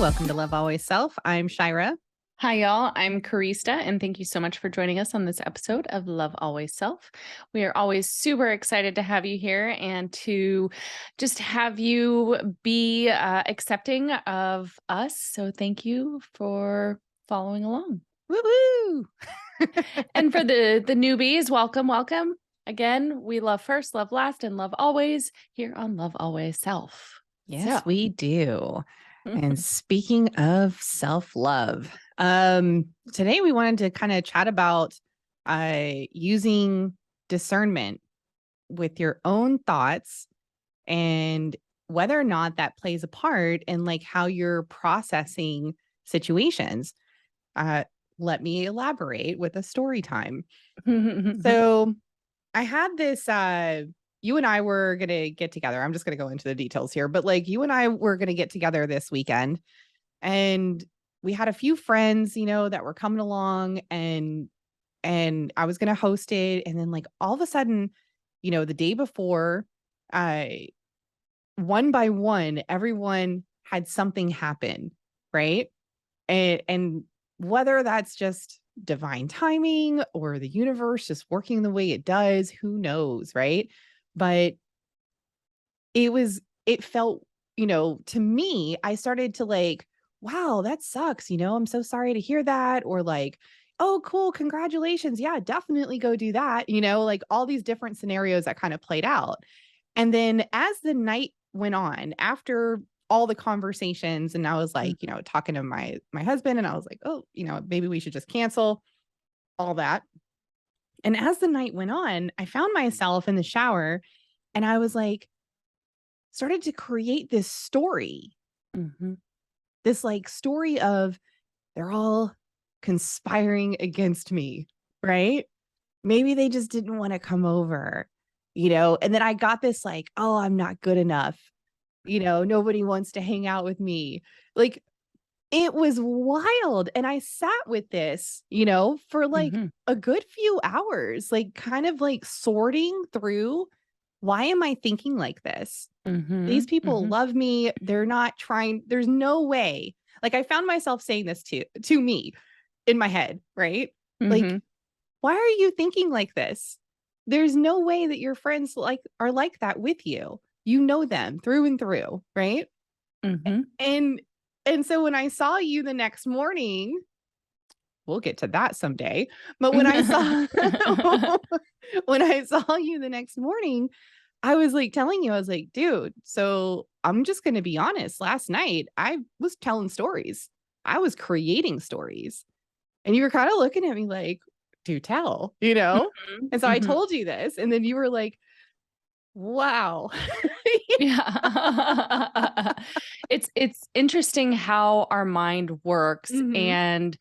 Welcome to Love Always Self. I'm Shyra. Hi, y'all. I'm Karista, and thank you so much for joining us on this episode of Love Always Self. We are always super excited to have you here and to just have you be accepting of us. So thank you for following along. Woo-hoo! And for the newbies, welcome. Again, we love first, love last, and love always here on Love Always Self. Yes, we do. So. And speaking of self-love, today we wanted to kind of chat about using discernment with your own thoughts and whether or not that plays a part in like how you're processing situations. Let me elaborate with a story time. So I had this, you and I were going to get together. I'm just going to go into the details here, but like you and I were going to get together this weekend and we had a few friends, that were coming along and I was going to host it. And then like all of a sudden, the day before, I, one by one, everyone had something happen. Right. And whether that's just divine timing or the universe just working the way it does, who knows, right? But it felt, to me, I started to like, wow, that sucks, I'm so sorry to hear that, or like, oh, cool, congratulations. Yeah, definitely go do that, like all these different scenarios that kind of played out. And then as the night went on, after all the conversations, and I was like, talking to my husband, and I was like, oh, maybe we should just cancel all that. And as the night went on, I found myself in the shower and I was like, started to create this story, this like story of they're all conspiring against me, right? Maybe they just didn't want to come over, and then I got this like, oh, I'm not good enough. Nobody wants to hang out with me. Like it was wild. And I sat with this, for like a good few hours, like kind of like sorting through, why am I thinking like this? These people love me. They're not trying. There's no way. Like I found myself saying this to me in my head, right? Like, why are you thinking like this? There's no way that your friends are like that with you. You know them through and through, right? And so when I saw you the next morning, we'll get to that someday. But when I saw when I saw you the next morning, I was like telling you, I was like, dude, so I'm just going to be honest. Last night, I was telling stories. I was creating stories. And you were kind of looking at me like, do tell, And so I told you this. And then you were like, wow. Yeah. It's interesting how our mind works Mhm. and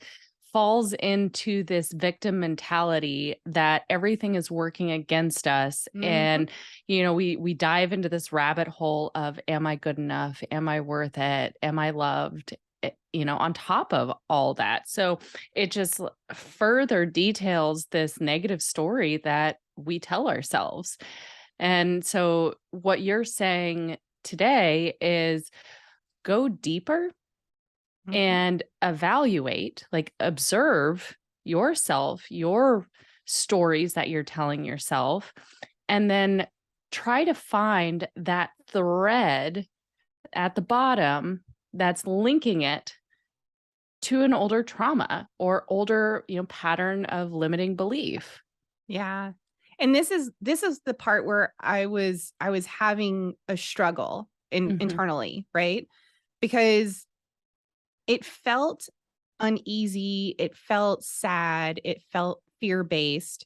falls into this victim mentality that everything is working against us. Mhm. And, we dive into this rabbit hole of, am I good enough? Am I worth it? Am I loved? On top of all that. So it just further details this negative story that we tell ourselves. And so what you're saying today is go deeper Mhm. and evaluate, like observe yourself, your stories that you're telling yourself, and then try to find that thread at the bottom that's linking it to an older trauma or older, pattern of limiting belief. Yeah. And this is the part where I was having a struggle Mhm. internally, right? Because it felt uneasy, it felt sad, it felt fear-based.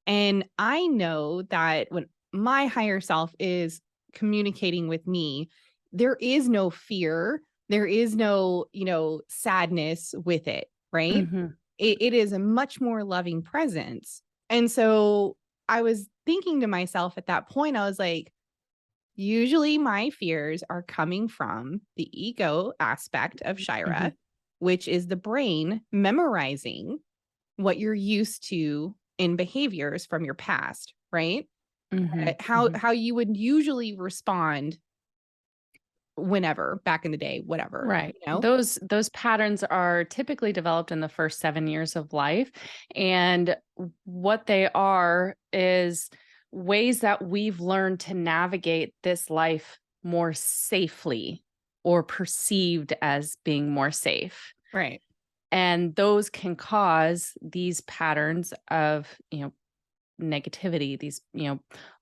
And I know that when my higher self is communicating with me, there is no fear, there is no, sadness with it, right? Mhm. It is a much more loving presence. And so I was thinking to myself at that point, I was like, usually my fears are coming from the ego aspect of Mhm. Shira, which is the brain memorizing what you're used to in behaviors from your past, right? Mhm. How Mhm. how you would usually respond whenever, back in the day, whatever, Right. you know? Those patterns are typically developed in the first 7 years of life, and what they are is ways that we've learned to navigate this life more safely or perceived as being more safe. Right. And those can cause these patterns of, negativity, these,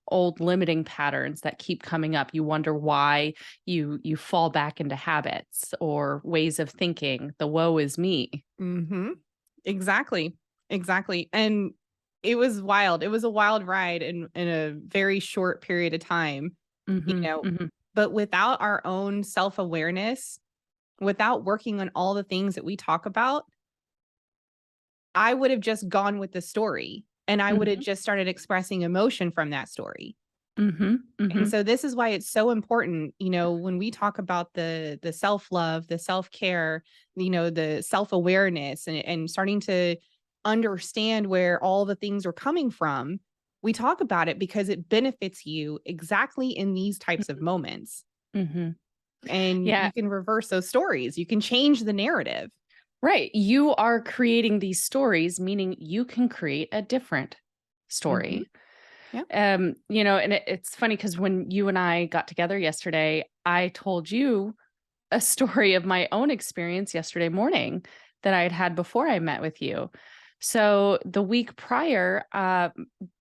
old limiting patterns that keep coming up. You wonder why you fall back into habits or ways of thinking. The woe is me. Mhm. Exactly. Exactly. And it was wild. It was a wild ride in a very short period of time, you Mhm, know, mhm, but without our own self-awareness, without working on all the things that we talk about, I would have just gone with the story and I would have mhm, just started expressing emotion from that story. mhm, And mhm, so this is why it's so important, when we talk about the self-love, the self-care, the self-awareness and starting to understand where all the things are coming from. We talk about it because it benefits you exactly in these types of mhm, moments. mhm. And Yeah, you can reverse those stories. You can change the narrative. right. You are creating these stories, meaning you can create a different Mhm. story. Yeah. And it's funny because when you and I got together yesterday, I told you a story of my own experience yesterday morning that I had had before I met with you. So the week prior,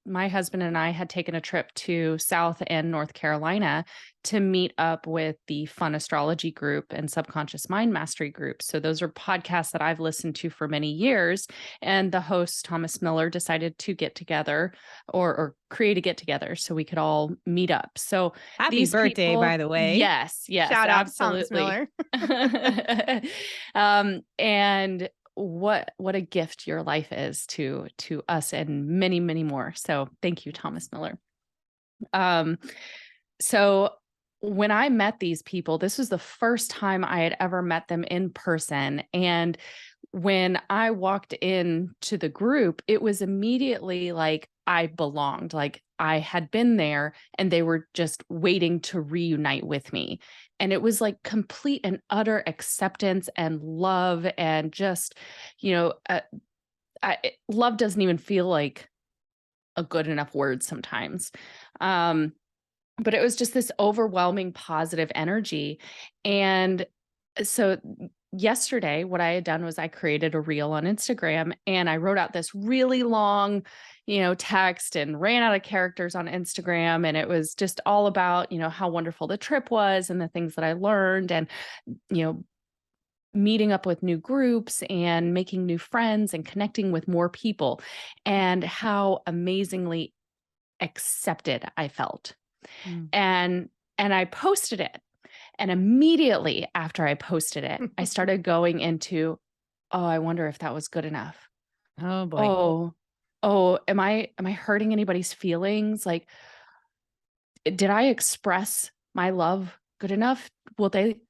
my husband and I had taken a trip to South and North Carolina to meet up with the Fun Astrology Group and Subconscious Mind Mastery Group. So those are podcasts that I've listened to for many years. And the host, Thomas Miller, decided to get together or create a get together so we could all meet up. So Happy these birthday, by people, the way. yes, yes, Shout out to Thomas absolutely. Miller. And what a gift your life is to us and many, many more. So thank you, Thomas Miller. Um, so when I met these people, this was the first time I had ever met them in person. And when I walked into the group, it was immediately like I belonged, like I had been there and they were just waiting to reunite with me. And it was like complete and utter acceptance and love and just, you know, uh, love doesn't even feel like a good enough word sometimes. Um, but it was just this overwhelming positive energy. And so yesterday, what I had done was I created a reel on Instagram and I wrote out this really long, text and ran out of characters on Instagram. And it was just all about, how wonderful the trip was and the things that I learned and, you know, meeting up with new groups and making new friends and connecting with more people and how amazingly accepted I felt. Mm. And I posted it. And immediately after I posted it, I started going into, "Oh, I wonder if that was good enough. Oh boy. Oh, am I hurting anybody's feelings? Like, did I express my love good enough? Will they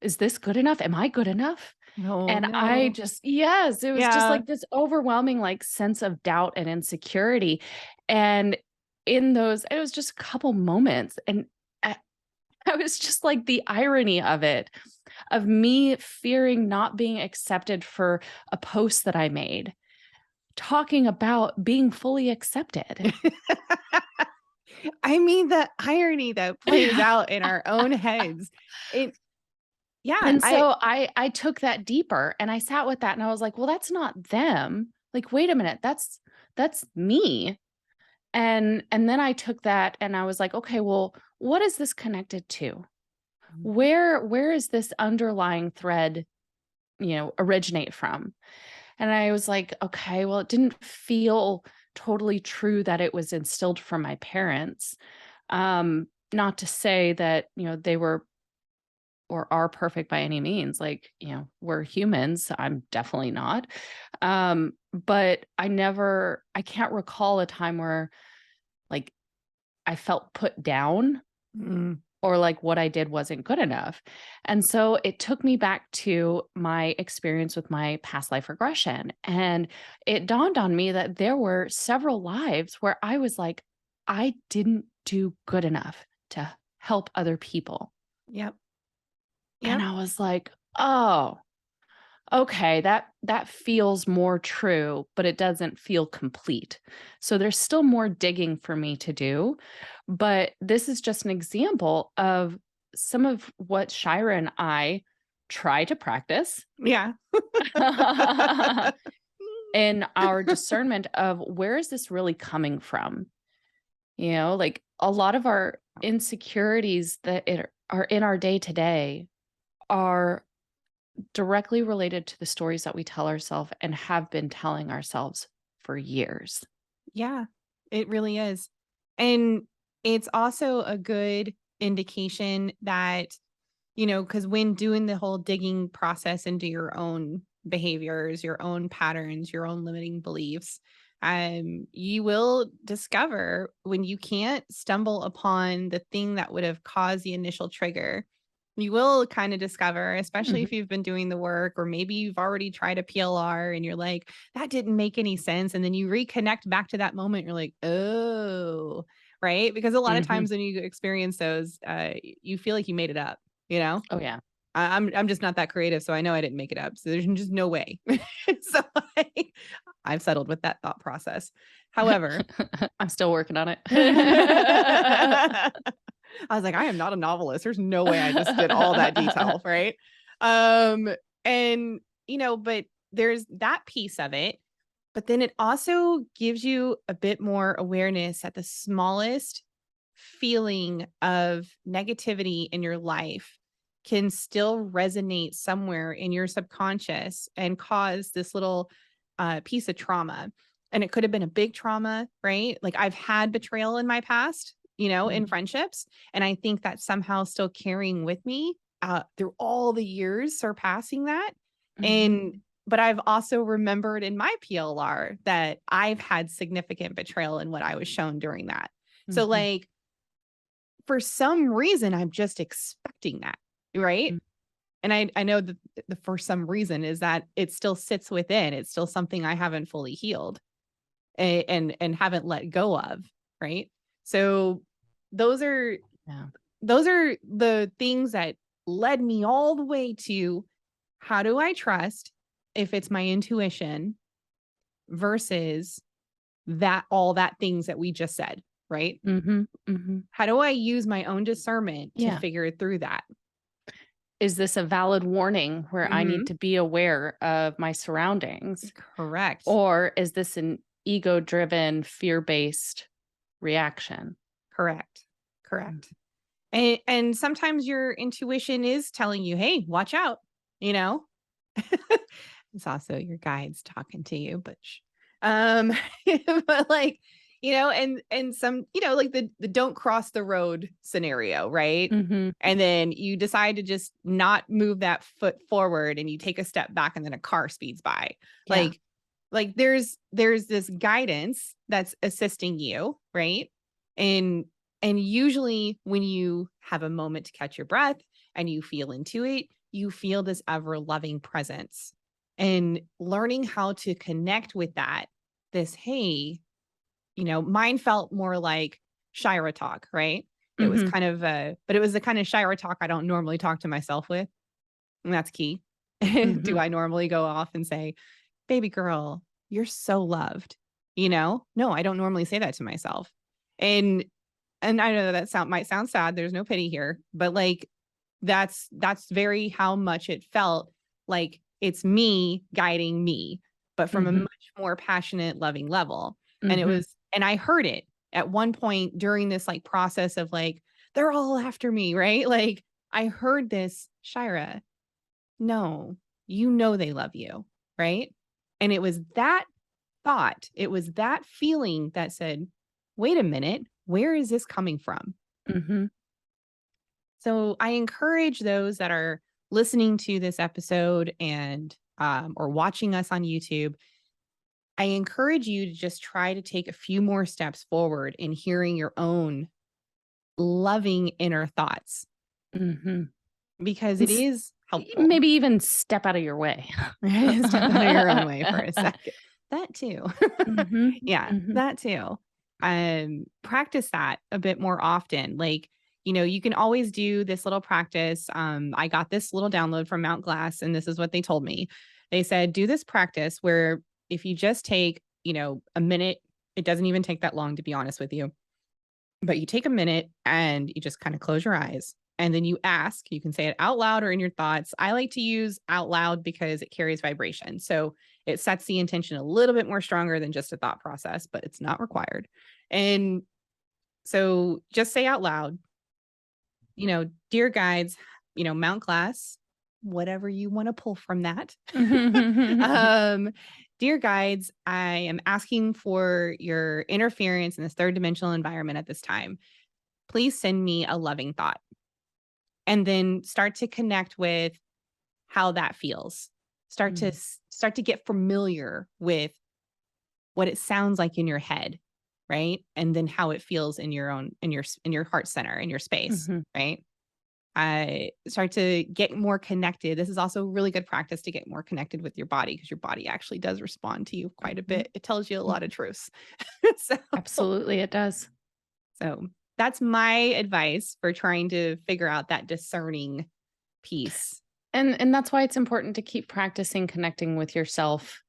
is this good enough? Am I good enough?" No, And I no. just yes, it was just Yeah. like this overwhelming, like, sense of doubt and insecurity. And in those it was just a couple moments, and I I was just like the irony of it, of me fearing not being accepted for a post that I made, talking about being fully accepted. I mean, the irony that plays out in our own heads. It yeah, And so I took that deeper and I sat with that and I was like, "Well, that's not them. Like, wait a minute, that's me." And then I took that and I was like, "Okay, well, what is this connected to? Mhm. Where is this underlying thread, originate from?" And I was like, "Okay, well, it didn't feel totally true that it was instilled from my parents." Not to say that, they were or are perfect by any means. Like, we're humans. I'm definitely not. But I can't recall a time where like I felt put down Mm. or like what I did wasn't good enough. And so it took me back to my experience with my past life regression. And it dawned on me that there were several lives where I was like, I didn't do good enough to help other people. Yep. And Yep. I was like, "Oh, okay, that feels more true, but it doesn't feel complete." So there's still more digging for me to do, but this is just an example of some of what Shira and I try to practice Yeah. in our discernment of where is this really coming from? Like a lot of our insecurities are in our day to day are directly related to the stories that we tell ourselves and have been telling ourselves for years. Yeah, it really is. And it's also a good indication that, because when doing the whole digging process into your own behaviors, your own patterns, your own limiting beliefs, you will discover when you can't stumble upon the thing that would have caused the initial trigger. You will kind of discover, especially Mhm, if you've been doing the work, or maybe you've already tried a PLR and you're like, that didn't make any sense. And then you reconnect back to that moment. You're like, oh, right. Because a lot of mhm. times when you experience those, you feel like you made it up, you know? Oh, yeah. I'm just not that creative, so I know I didn't make it up. So there's just no way. So like, I've settled with that thought process. However, I'm still working on it. I was like, I am not a novelist. There's no way I just did all that detail, right? Um, and but there's that piece of it. But then it also gives you a bit more awareness at the smallest feeling of negativity in your life can still resonate somewhere in your subconscious and cause this little piece of trauma. And it could have been a big trauma, right? Like I've had betrayal in my past, in Mhm, friendships. And I think that's somehow still carrying with me through all the years surpassing that. mhm, But I've also remembered in my PLR that I've had significant betrayal in what I was shown during that. So, mhm, like, for some reason, I'm just expecting that, right? mm, And I know that the for some reason is that it still sits within. It's still something I haven't fully healed and haven't let go of, right? So those are yeah. those are the things that led me all the way to how do I trust if it's my intuition versus that all that things that we just said, right? Mhm, mhm. How do I use my own discernment to Yeah. figure through that? Is this a valid warning where I need Mhm. to be aware of my surroundings? Correct. Or is this an ego-driven, fear-based reaction? Correct. Mm, Correct. And sometimes your intuition is telling you, "Hey, watch out," you know? It's also your guides talking to you, but um, but like, and some, like the don't cross the road scenario, right? mhm. And then you decide to just not move that foot forward and you take a step back and then a car speeds by. Yeah. There's this guidance that's assisting you, right? And and usually when you have a moment to catch your breath and you feel into it, you feel this ever loving presence and learning how to connect with that. This, hey, mine felt more like Shira talk, right? It was Mhm, kind of but it was the kind of Shira talk I don't normally talk to myself with. And that's key. Do mhm, I normally go off and say, baby girl, you're so loved? No, I don't normally say that to myself. And and I know that might sound sad. There's no pity here, but like that's very how much it felt like it's me guiding me, but from a mhm, much more passionate, loving level. mhm, And I heard it at one point during this like process of like, they're all after me, right? Like I heard this, Shira, no, they love you, right? And it was that thought, it was that feeling that said, wait a minute, where is this coming from? mhm. So I encourage those that are listening to this episode and or watching us on YouTube. I encourage you to just try to take a few more steps forward in hearing your own loving inner thoughts Mhm. because And it is helpful. maybe even step out of your way. Step out of your own way for a second. That too. Mhm, Yeah, mhm, that too. Practice that a bit more often. Like you can always do this little practice. I got this little download from Mount Glass, and this is what they told me. They said, do this practice where if you just take, a minute, it doesn't even take that long, to be honest with you, but you take a minute and you just kind of close your eyes. And then you ask, you can say it out loud or in your thoughts. I like to use out loud because it carries vibration. So it sets the intention a little bit more stronger than just a thought process, but it's not required. And so just say out loud, dear guides, Mount Glass, whatever you want to pull from that. um, Dear guides, I am asking for your interference in this third dimensional environment at this time. Please send me a loving thought. And then start to connect with how that feels. Start to get familiar with what it sounds like in your head, right? And then how it feels in your heart center, in your space, right? I start to get more connected. This is also really good practice to get more connected with your body, because your body actually does respond to you quite a bit. It tells you a lot of truths. Absolutely, it does. So that's my advice for trying to figure out that discerning piece. And that's why it's important to keep practicing connecting with yourself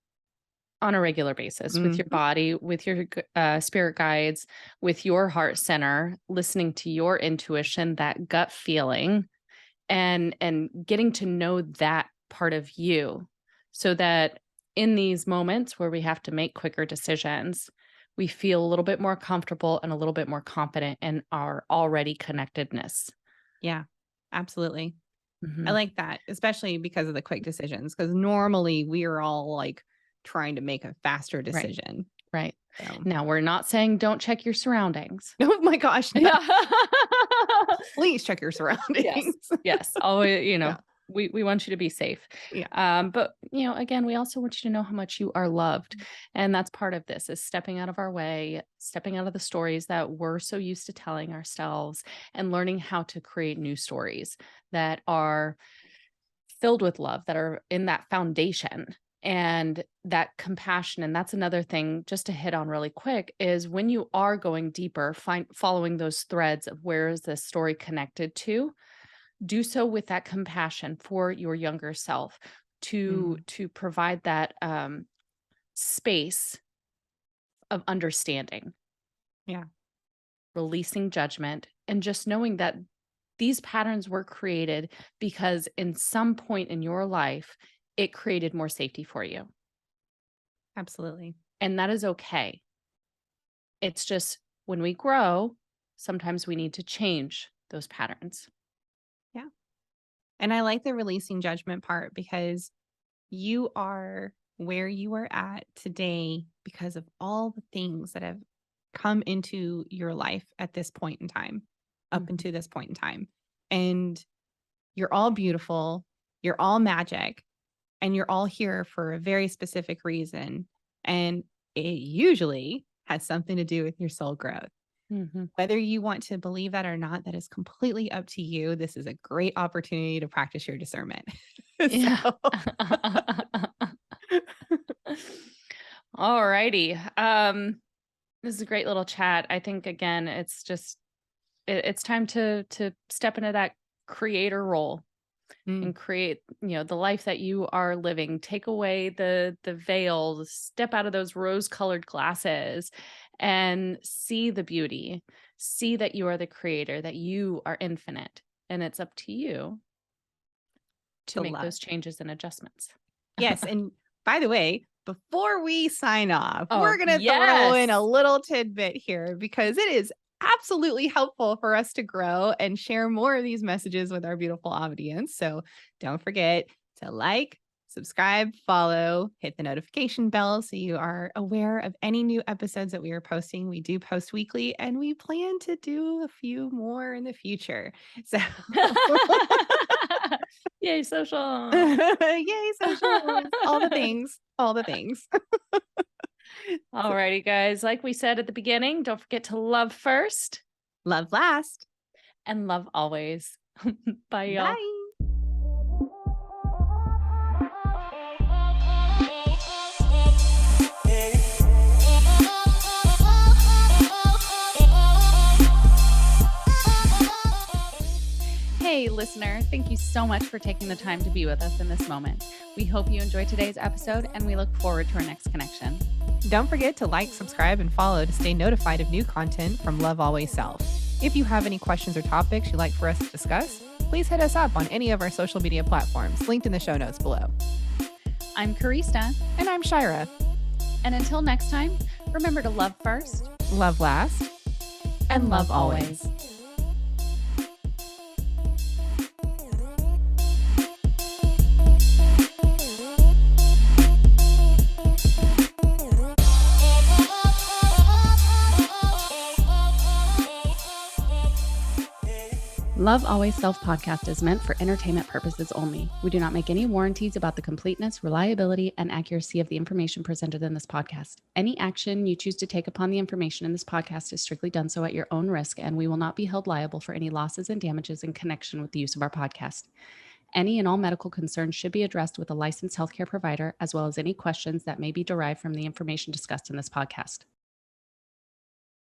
on a regular basis, with your body, with your spirit guides, with your heart center, listening to your intuition, that gut feeling, and getting to know that part of you, so that in these moments where we have to make quicker decisions, we feel a little bit more comfortable and a little bit more confident in our already connectedness. Yeah, absolutely. I like that, especially because of the quick decisions, because normally we are all like trying to make a faster decision. Right. So. Now, we're not saying don't check your surroundings. Oh my gosh. No. Please check your surroundings. Yes. Always, we want you to be safe. Yeah. But, again, we also want you to know how much you are loved. And that's part of this, is stepping out of our way, stepping out of the stories that we're so used to telling ourselves, and learning how to create new stories that are filled with love, that are in that foundation and that compassion. And that's another thing just to hit on really quick, is when you are going deeper, following those threads of where is this story connected to, do so with that compassion for your younger self, to provide that space of understanding. Yeah. Releasing judgment, and just knowing that these patterns were created because in some point in your life, it created more safety for you. Absolutely. And that is okay. It's just when we grow, sometimes we need to change those patterns. Yeah. And I like the releasing judgment part, because you are where you are at today because of all the things that have come into your life at this point in time, up into this point in time. And you're all beautiful, you're all magic, and you're all here for a very specific reason. And it usually has something to do with your soul growth. Whether you want to believe that or not, that is completely up to you. This is a great opportunity to practice your discernment. Yeah. All righty. This is a great little chat. I think, again, it's just, it's time to step into that creator role and create, the life that you are living. Take away the veil, step out of those rose-colored glasses and see the beauty. See that you are the creator, that you are infinite, and it's up to you to make those changes and adjustments. Yes. And by the way, before we sign off, we're going to throw in a little tidbit here, because it is absolutely helpful for us to grow and share more of these messages with our beautiful audience. So don't forget to like, subscribe, follow, hit the notification bell so you are aware of any new episodes that we are posting. We do post weekly, and we plan to do a few more in the future. So yay, social. Yay, social. All the things. All the things. All righty, guys. Like we said at the beginning, don't forget to love first, love last, and love always. Bye, y'all. Bye. listener, thank you so much for taking the time to be with us in this moment. We hope you enjoyed today's episode, and we look forward to our next connection. Don't forget to like, subscribe, and follow to stay notified of new content from Love Always Self. If you have any questions or topics you'd like for us to discuss, please hit us up on any of our social media platforms linked in the show notes below. I'm Karista. And I'm Shyra. And until next time, remember to love first, love last, and love always. Love Always Self podcast is meant for entertainment purposes only. We do not make any warranties about the completeness, reliability, and accuracy of the information presented in this podcast. Any action you choose to take upon the information in this podcast is strictly done so at your own risk, and we will not be held liable for any losses and damages in connection with the use of our podcast. Any and all medical concerns should be addressed with a licensed healthcare provider, as well as any questions that may be derived from the information discussed in this podcast.